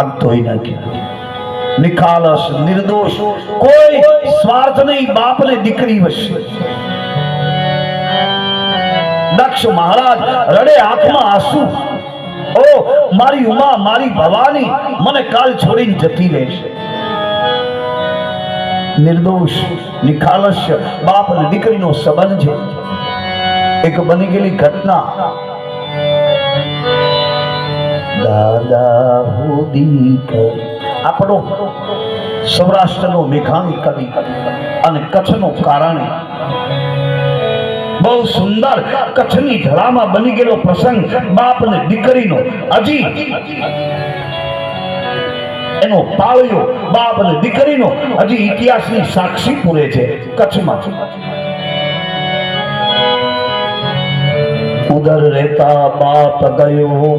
આગ ધોઈ નાખ્યા. નિખાલસ નિર્દોષ, કોઈ સ્વાર્થ નહીં, બાપ ને દીકરી વચ્ચે. દક્ષ મહારાજ રડે, આંખમાં આંસુ. ઓ મારી ઉમા, મારી ભવાની મને કાલ છોડીને જતી રહેશે. નિર્દોષ નિખાલસ બાપ અને દીકરીનો સંબંધ છે. એક બની ગયેલી ઘટના દાદા હુદી કર. આપણો સૌરાષ્ટ્રનો મેઘાણી કવિ અને કચ્છનો કારણે બહુ સુંદર કચ્છની ઢળામાં બની ગયેલો પ્રસંગ બાપ અને દીકરીનો. હજી એનો પાળ્યો બાપ અને દીકરીનો હજી ઇતિહાસની સાક્ષી પૂરે છે કચ્છમાં. ઉધર રહેતા બાપ ગયો